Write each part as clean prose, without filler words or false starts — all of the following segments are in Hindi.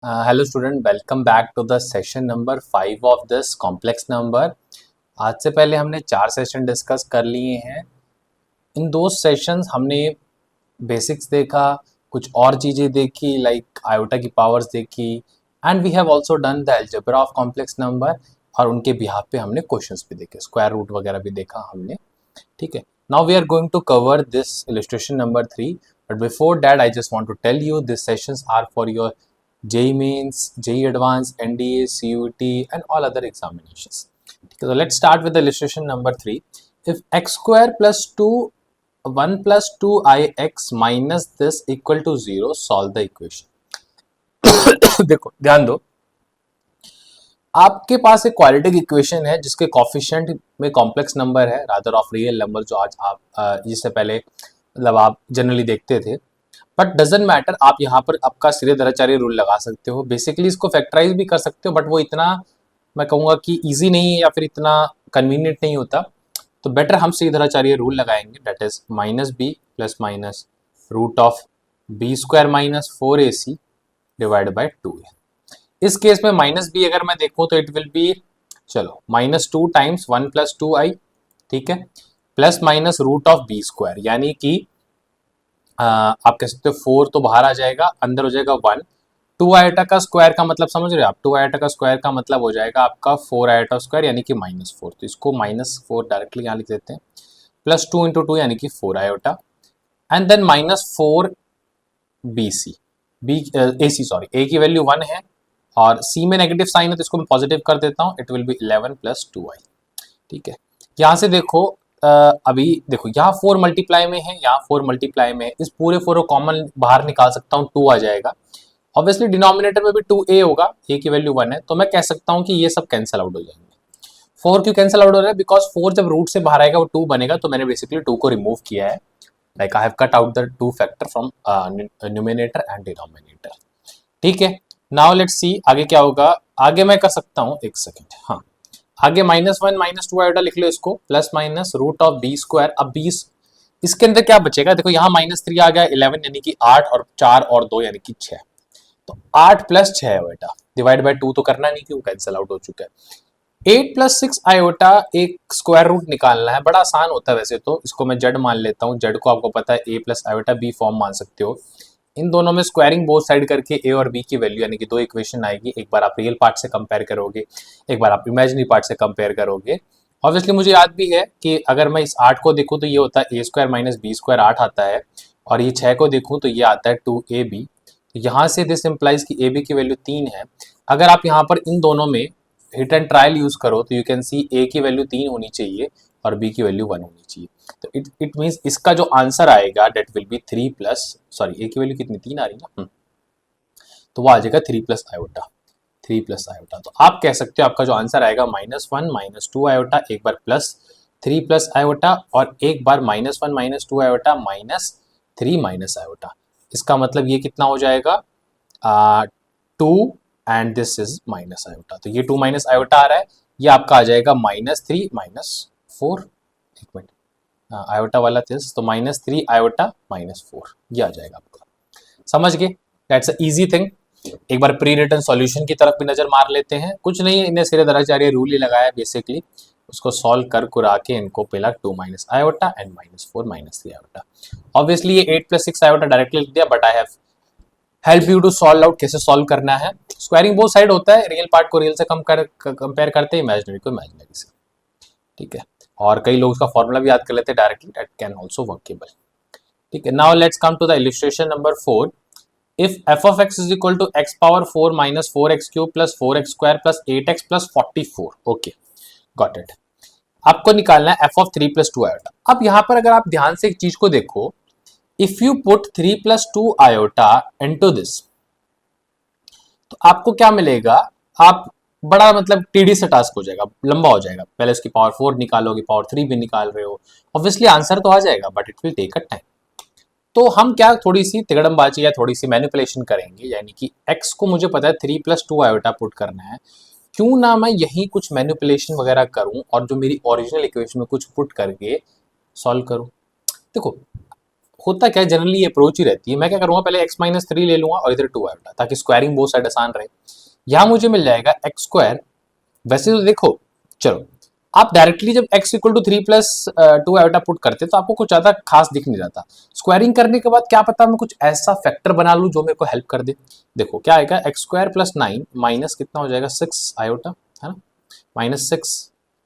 Hello student, welcome back to the session number 5 of this complex number. आज से पहले हमने 4 सेशन डिस्कस कर लिए हैं। इन दो सेशंस हमने बेसिक्स देखा, कुछ और चीज़ें देखी लाइक आयोटा की पावर्स देखी, and we have also done the algebra of complex number. और उनके बिहाफ पे हमने क्वेश्चंस भी देखे, स्क्वायर रूट वगैरह भी देखा हमने। ठीक है, now we are going to cover this illustration number 3, but before that I just want to tell you this sessions are for your JEE Mains, JEE Advanced, NDA, CUT, and all other examinations. So let's start with the illustration number 3. If x square plus 1 plus 2ix minus this equal to 0, solve the equation. देखो ध्यान दो, आपके पास एक क्वाड्रेटिक इक्वेशन है जिसके कॉफिशिएंट में कॉम्प्लेक्स नंबर है रादर ऑफ रियल नंबर, जो आज आप जिससे पहले मतलब आप जनरली देखते थे। बट डजेंट मैटर, आप यहाँ पर आपका श्रीधराचार्य रूल लगा सकते हो। बेसिकली इसको फैक्टराइज भी कर सकते हो, बट वो इतना मैं कहूँगा कि ईजी नहीं है या फिर इतना कन्वीनियंट नहीं होता। तो बेटर हम श्रीधराचार्य रूल लगाएंगे, that is minus B plus minus root of B square minus 4ac divide by 2a। इस केस में माइनस बी अगर मैं देखूँ तो इट विल बी, चलो -2 टाइम्स 1 प्लस 2i, ठीक है, plus minus root of B square, यानी कि आप कह सकते हो 4 तो बाहर आ जाएगा, अंदर हो जाएगा 1। 2 आयोटा का स्क्वायर का मतलब समझ रहे हो आप, 2 आयोटा का स्क्वायर का मतलब हो जाएगा आपका 4 आयोटा स्क्वायर यानी कि -4। तो इसको -4 डायरेक्टली यहाँ लिख देते हैं, प्लस 2 इंटू 2 यानी कि 4 iota, and then -4 BC B A C sorry A की वैल्यू 1 है और सी में नेगेटिव साइन है तो इसको मैं पॉजिटिव कर देता हूँ, it will be 11 plus 2i। ठीक है, यहाँ से देखो अभी देखो यहाँ 4 मल्टीप्लाई में है, यहाँ 4 मल्टीप्लाई में है, इस पूरे 4 को कॉमन बाहर निकाल सकता हूँ, 2 आ जाएगा। ऑब्वियसली डिनोमिनेटर में भी 2a होगा, a की वैल्यू 1 है, तो मैं कह सकता हूँ कि ये सब कैंसिल आउट हो जाएंगे। 4 क्यों कैंसिल आउट हो रहा है, बिकॉज 4 जब रूट से बाहर आएगा वो 2 बनेगा, तो मैंने बेसिकली 2 को रिमूव किया है, like I have cut out the 2 factor from numerator and denominator. ठीक है, नाउ लेट्स सी आगे क्या होगा। आगे मैं कर सकता हूँ, एक सेकेंड, हाँ आगे -1 -2 आयोटा लिख लो इसको, plus minus root of B square. अब 20 इसके अंदर क्या बचेगा, देखो यहाँ -3 आ गया, 11 यानी कि 8 और 4 और 2 यानी कि 6, तो 8 प्लस 6 आयोटा डिवाइड बाय 2 तो करना नहीं क्यों, कैंसिल आउट हो चुका है। 8 प्लस 6 आयोटा एक स्क्वायर रूट निकालना है, बड़ा आसान होता है वैसे तो, इसको मैं जेड मान लेता हूँ। जेड को आपको पता है a plus iota B form मान सकते हो। इन दोनों में स्क्वायरिंग बोथ साइड करके a और b की वैल्यू यानी कि 2 इक्वेशन आएगी, एक बार आप रियल पार्ट से कंपेयर करोगे, एक बार आप इमेजिनरी पार्ट से कंपेयर करोगे। ऑब्वियसली मुझे याद भी है कि अगर मैं इस 8 को देखूँ तो ये होता है a square minus B square, 8 आता है, और ये 6 को देखूँ तो ये आता है 2ab। तो यहाँ से दिस इम्प्लाइज कि ab की वैल्यू 3 है। अगर आप यहाँ पर इन दोनों में हिट एंड ट्रायल यूज करो तो यू कैन सी a की वैल्यू 3 होनी चाहिए और b की वैल्यू 1 होनी चाहिए। तो इट मीन्स इसका जो आंसर आएगा that will be 3 plus, sorry a की वैल्यू कितनी 3 आ रही है ना, तो वो आ जाएगा 3 प्लस आयोटा, 3 प्लस आयोटा। तो आप कह सकते हो आपका जो आंसर आएगा -1 -2 आयोटा, एक बार प्लस 3 प्लस आयोटा और एक बार -1 -2 आयोटा -3 माइनस आयोटा। इसका मतलब ये कितना हो जाएगा 2 and this is minus iota, तो ये 2 माइनस आयोटा आ रहा है, ये आपका आ जाएगा -3 -4, एक मिनट आयोटा वाला थिस, तो -3 आयोटा -4 ये आ जाएगा आपका। समझ गए, दैट्स अ इजी थिंग। एक बार प्री रिटन सॉल्यूशन की तरफ भी नजर मार लेते हैं। कुछ नहीं, इन्हें श्रीधराचार्य रूल ही लगाया बेसिकली, उसको सॉल्व कर कुरा के इनको मिला 2 minus iota and -4 -3 iota. Obviously ये 8 प्लस 6 आयोटा डायरेक्टली लिख दिया, but I have help you to solve out कैसे सॉल्व करना है। स्क्वायरिंग बोथ साइड होता है, रियल पार्ट को रियल से कंपेयर करते हैं, इमेजिनरी को इमेजिनरी से। ठीक है, और कई लोग उसका फॉर्मूला भी याद कर लेते हैं directly, that can also workable. ठीक है, now let's come to the illustration number 4। if f of x is equal to x power 4 minus 4x cube plus 4x square plus 8x plus 44, okay got it। आपको निकालना है f of 3 plus 2 iota। अब यहां पर अगर आप ध्यान से एक चीज को देखो, if you put 3 plus 2 iota into this, तो आपको क्या मिलेगा, आप बड़ा मतलब टीडी से टास्क हो जाएगा, लंबा हो जाएगा, पहले उसकी पावर 4 निकालोगे, पावर 3 भी निकाल रहे हो, ऑब्वियसली आंसर तो आ जाएगा but it will take a time. तो हम क्या थोड़ी सी तिगड़मबाजी या थोड़ी सी मैनिपुलेशन करेंगे, यानी कि x को मुझे पता है 3 प्लस 2 आयोटा पुट करना है, क्यों ना मैं यही कुछ मैनिपुलेशन वगैरह करूं और जो मेरी ओरिजिनल इक्वेशन में कुछ पुट करके सॉल्व करूं। देखो होता क्या है, जनरली ये अप्रोच ही रहती है। मैं क्या करूंगा, पहले x माइनस थ्री ले लूंगा और इधर 2 आएगा, ताकि स्क्वायरिंग बोथ साइड आसान रहे। यहाँ मुझे मिल जाएगा एक्स स्क्वायर। वैसे तो देखो, चलो आप डायरेक्टली जब x equal to three plus two iota put करते तो आपको कुछ ज्यादा खास दिख नहीं रहा था। स्क्वायरिंग करने के बाद क्या पता मैं कुछ ऐसा फैक्टर बना लूं जो मेरे को हेल्प कर दे। देखो क्या आएगा, x square plus nine minus कितना हो जाएगा, 6 आयोटा, है ना, माइनस सिक्स,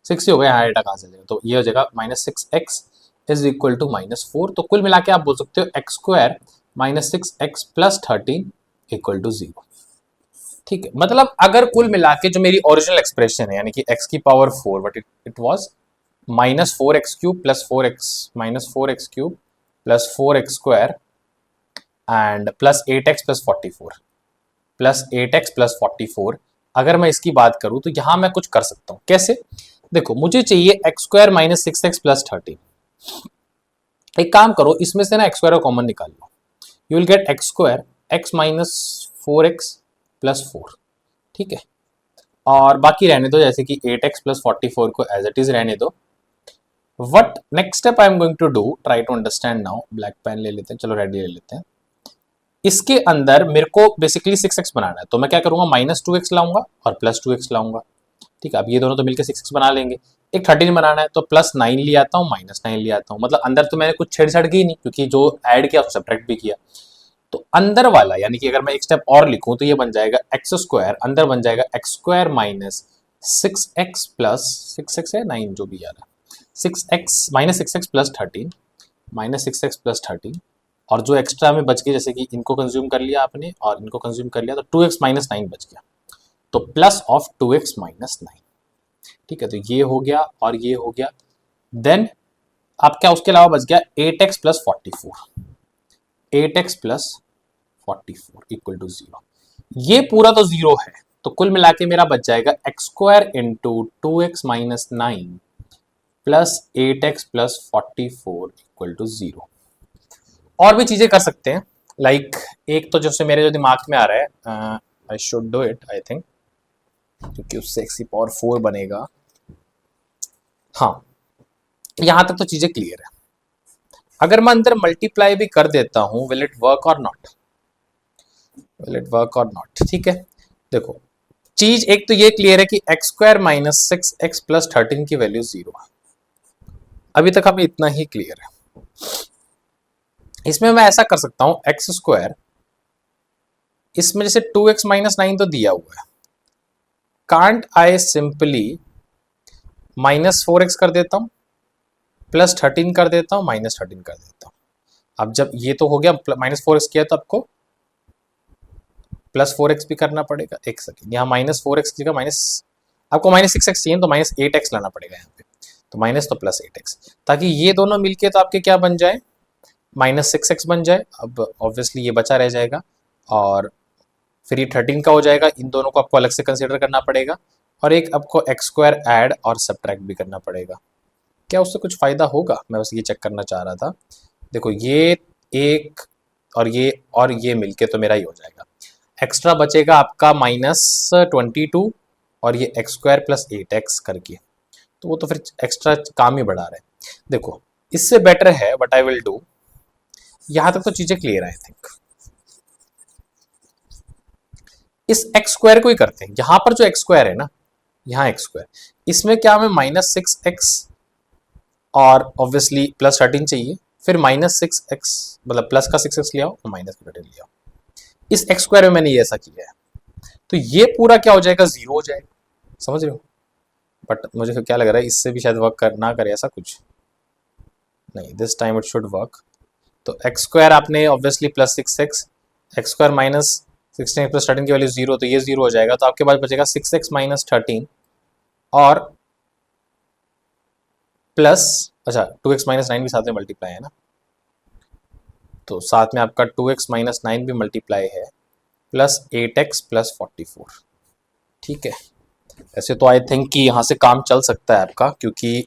सिक्स ही हो गया, यहाँ आयोटा कहाँ से जाएगा, तो ये हो जाएगा minus six x is equal to minus four. तो कुल मिला के आप बोल सकते हो x square minus six x plus thirteen equal to zero. ठीक है, मतलब अगर कुल मिला के जो मेरी ओरिजिनल एक्सप्रेशन है, यानी कि x की power four, but it was minus four x cube plus four x minus four x cube plus four x square and plus eight x plus forty four plus eight x plus forty four. अगर मैं इसकी बात करूं तो यहां मैं कुछ कर सकता हूं, कैसे? देखो मुझे चाहिए x square minus six x plus thirteen. एक काम करो, इसमें से ना एक्स स्क्वायर को कॉमन निकाल लो, you will get X square X minus four X plus four. ठीक है, और बाकी रहने दो, जैसे कि eight x plus forty four को एज इट इज रहने दो। What next step I am going to do, try to understand now. Black pen ले लेते हैं, चलो रेडी ले लेते हैं। इसके अंदर मेरे को बेसिकली सिक्स एक्स बनाना है, तो मैं क्या करूंगा, माइनस टू एक्स लाऊंगा और प्लस टू एक्स लाऊंगा। ठीक है, अब ये दोनों तो मिलकर सिक्स एक्स बना लेंगे। एक थर्टीन बनाना है तो प्लस नाइन ले आता हूँ माइनस नाइन ले आता हूँ, मतलब अंदर तो मैंने कुछ छेड़छाड़ की नहीं, क्योंकि जो ऐड किया उसको सब्ट्रैक्ट भी किया। तो अंदर वाला, यानी कि अगर मैं एक स्टेप और लिखूं तो ये बन जाएगा एक्स स्क्वायर, अंदर बन जाएगा x square minus six x plus six x है नाइन जो भी आ रहा है, six x minus six x plus thirteen, minus six x plus thirteen. और जो एक्स्ट्रा में बच गए, जैसे कि इनको कंज्यूम कर लिया आपने और इनको कंज्यूम कर लिया, तो टू एक्स माइनस नाइन बच गया, तो plus of two x minus nine. ठीक है, तो ये हो गया और ये हो गया। देन आप क्या, उसके अलावा बच गया eight x plus forty four, eight x plus forty four equal to zero. ये पूरा तो जीरो है, तो कुल मिला के मेरा बच जाएगा x square into two x minus nine plus eight x plus forty four equal to zero. और भी चीजें कर सकते हैं, लाइक एक तो जैसे मेरे जो दिमाग में आ रहा है, I should do it I think, क्योंकि उससे एक्स की पावर फोर बनेगा। हाँ, यहां तक तो चीजें क्लियर है। अगर मैं अंदर मल्टीप्लाई भी कर देता हूं, विल इट वर्क और नॉट, विल इट वर्क और नॉट? ठीक है, देखो चीज एक तो ये क्लियर है कि x square minus six x plus thirteen की वैल्यू जीरो है। अभी तक हमें इतना ही क्लियर है। इसमें मैं ऐसा कर सकता हूं, एक्स स्क्वायर, इसमें जैसे टू एक्स माइनस नाइन तो दिया हुआ है, can't I simply minus four x कर देता हूं, प्लस थर्टीन कर देता हूं, माइनस थर्टीन कर देता हूं। अब जब ये तो हो गया, माइनस फोर एक्स किया तो आपको प्लस फोर एक्स भी करना पड़ेगा। एक सेकेंड, यहाँ माइनस फोर एक्स की जगह माइनस, आपको माइनस सिक्स एक्स चाहिए तो माइनस एट एक्स लाना पड़ेगा यहाँ पे, तो माइनस तो प्लस एट एक्स, ताकि ये दोनों मिलके तो आपके क्या बन जाए, माइनस सिक्स एक्स बन जाए। अब ऑब्वियसली ये बचा रह जाएगा और फिर ये थर्टीन का हो जाएगा। इन दोनों को आपको अलग से कंसिडर करना पड़ेगा और एक आपको एक्स स्क्वायर ऐड और सब्ट्रैक्ट भी करना पड़ेगा। क्या उससे कुछ फायदा होगा, मैं बस ये चेक करना चाह रहा था। देखो ये एक और ये मिलके तो मेरा ही हो जाएगा। एक्स्ट्रा बचेगा आपका माइनस ट्वेंटी टू और ये x square plus eight x करके, तो वो तो फिर एक्स्ट्रा काम ही बढ़ा रहे हैं। देखो इससे बेटर है व्हाट आई विल डू, यहां तक तो चीजें क्लियर है आई थिंक। इस एक्स स्क्वायर को ही करते हैं, यहां पर जो एक्स स्क्वायर है ना, यहाँ एक्स स्क्वायर, इसमें क्या हमें माइनस सिक्स एक्स और ऑब्वियसली प्लस थर्टीन चाहिए, फिर माइनस सिक्स एक्स मतलब प्लस का सिक्स एक्स ले आओ और माइनस का थर्टीन ले आओ। इस एक्स स्क्वायर में मैंने ये ऐसा किया है, तो ये पूरा क्या हो जाएगा, जीरो हो जाएगा, समझ रहे हो? बट मुझे फिर क्या लग रहा है, इससे भी शायद वर्क ना करे ऐसा कुछ, नहीं, this time it should work. तो एक्स स्क्वायर आपने obviously plus six x, x square minus sixteen plus thirteen की वैल्यू जीरो, तो ये जीरो हो जाएगा, तो आपके पास बचेगा सिक्स एक्स माइनस थर्टीन और प्लस, अच्छा टू एक्स माइनस नाइन भी साथ में मल्टीप्लाई है ना, तो साथ में आपका टू एक्स माइनस नाइन भी मल्टीप्लाई है plus eight x plus forty four. ठीक है, ऐसे तो आई थिंक कि यहाँ से काम चल सकता है आपका, क्योंकि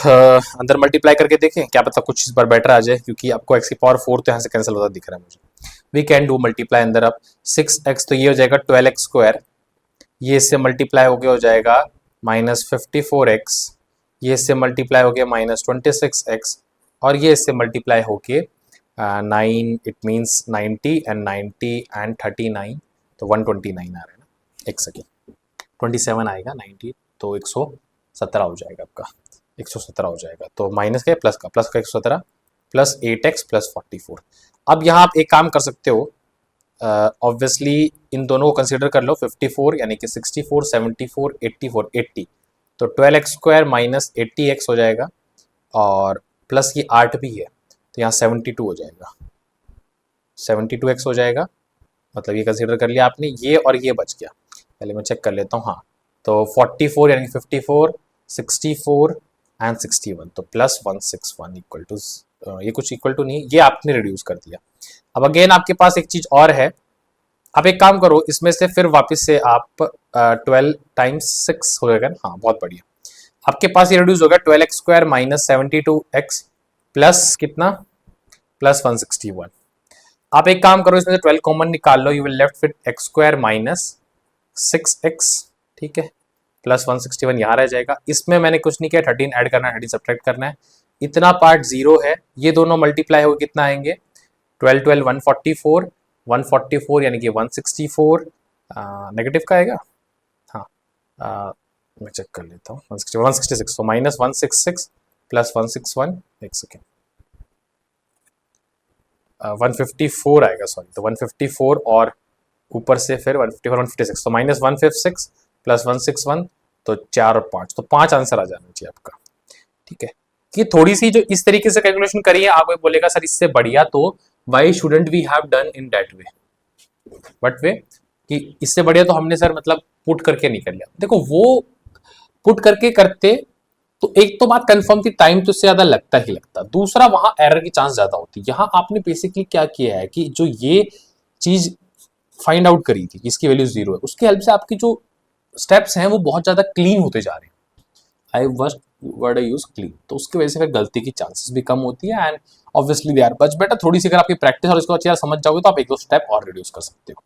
अंदर मल्टीप्लाई करके देखें, क्या पता कुछ इस बार बेटर आ जाए, क्योंकि आपको एक्स की पावर फोर तो यहाँ से कैंसिल होता दिख रहा है मुझे। वी कैन डू मल्टीप्लाई अंदर। अब सिक्स एक्स तो ये हो जाएगा ट्वेल्व एक्स स्क्वायर, ये इससे मल्टीप्लाई हो गया हो जाएगा माइनस फिफ्टी फोर एक्स, ये इससे मल्टीप्लाई हो गया माइनस ट्वेंटी सिक्स एक्स, और ये इससे मल्टीप्लाई होके 9 इट मीन्स 90 एंड 90 एंड 39, तो 129 आ रहा है ना। एक सेकेंड, 27 आएगा, 90 तो 117 हो जाएगा आपका, 117 हो जाएगा। तो माइनस का प्लस का 117 प्लस 8x प्लस 44। अब यहाँ आप एक काम कर सकते हो, ऑब्वियसली इन दोनों को कंसीडर कर लो, 54 यानी कि 64, 74, 84, 80, तो 12x² माइनस 80x हो जाएगा, और प्लस ये 8 भी है तो यहाँ 72 हो जाएगा, 72x हो जाएगा। मतलब ये कंसीडर कर लिया आपने, ये और ये बच गया। पहले मैं चेक कर लेता हूँ। हाँ, तो 44 यानी 54, 64 एंड 61, तो प्लस 161 इक्वल टू, ये कुछ इक्वल टू नहीं, ये आपने रिड्यूस कर दिया। अब अगेन आपके पास एक चीज और है, आप एक काम करो, इसमें से फिर वापस से आप 12 टाइम्स 6 हो जाएगा। हाँ, बहुत बढ़िया, आपके पास ये रिड्यूस होगा 12x² माइनस 72x प्लस कितना, प्लस 161। आप एक काम करो, इसमें से 12 कॉमन निकाल लो, you will left with x² minus 6x, ठीक है, प्लस 161 यहाँ रह जाएगा। इसमें मैंने कुछ नहीं किया, 13 ऐड करना है, 13 सब्ट्रैक्ट करना है, इतना पार्ट 0 है, ये दोनों मल्टीप्लाई हो कितना आएंगे, 12 12 144, 144 यानी कि 164, नेगेटिव का आएगा। हाँ, मैं चेक कर लेता हूँ, 166, तो माइनस 166 प्लस 161, एक सेकेंड, 154 आएगा, सॉरी, तो 154 और ऊपर से फिर 154, 156, तो माइनस 156 प्लस 161, तो 4 और 5, तो 5 आंसर आ जाना चाहिए आपका, ठीक है। कि थोड़ी सी जो इस तरीके से कैलकुलेशन करी है, आपको बोलेगा सर इससे बढ़िया तो why shouldn't we have done in that way, but way कि इससे बढ़िया तो हमने सर मतलब पुट करके नहीं कर लिया। देखो वो पुट करके करते तो एक तो बात कंफर्म थी, टाइम तो इससे ज्यादा लगता ही लगता, दूसरा वहां एरर की चांस ज्यादा होती। यहाँ आपने बेसिकली क्या किया है कि जो ये चीज फाइंड आउट करी थी इसकी वैल्यू 0 है, उसके हेल्प से आपकी जो स्टेप्स हैं वो बहुत ज्यादा क्लीन होते जा रहे हैं। आई वर्ड आई यूज क्लीन, तो उसकी वजह से फिर गलती की चांसेस भी कम होती है, and obviously they are much better. थोड़ी सी अगर आपकी प्रैक्टिस और इसको अच्छी तरह समझ जाओगे तो आप एक दो स्टेप और रिड्यूस कर सकते हो।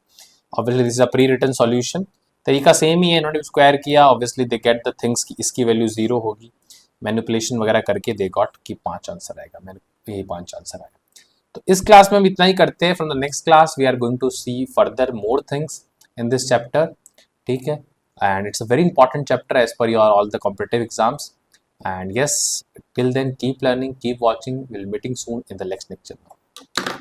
Obviously this is a pre written solution, तरीका सेम ही है, इन्होंने स्क्वायर किया, obviously they get the things की इसकी वैल्यू 0 होगी, मैनिपुलेशन वगैरह करके दे गॉट कि 5 आंसर आएगा, मैंने यही 5 आंसर आएगा। तो इस क्लास में हम इतना ही करते हैं। From the next class we are going to see further more things in this chapter, ठीक है, and it's a very important chapter as per your all the competitive exams. And yes, till then keep learning, keep watching, we'll meeting soon in the next lecture.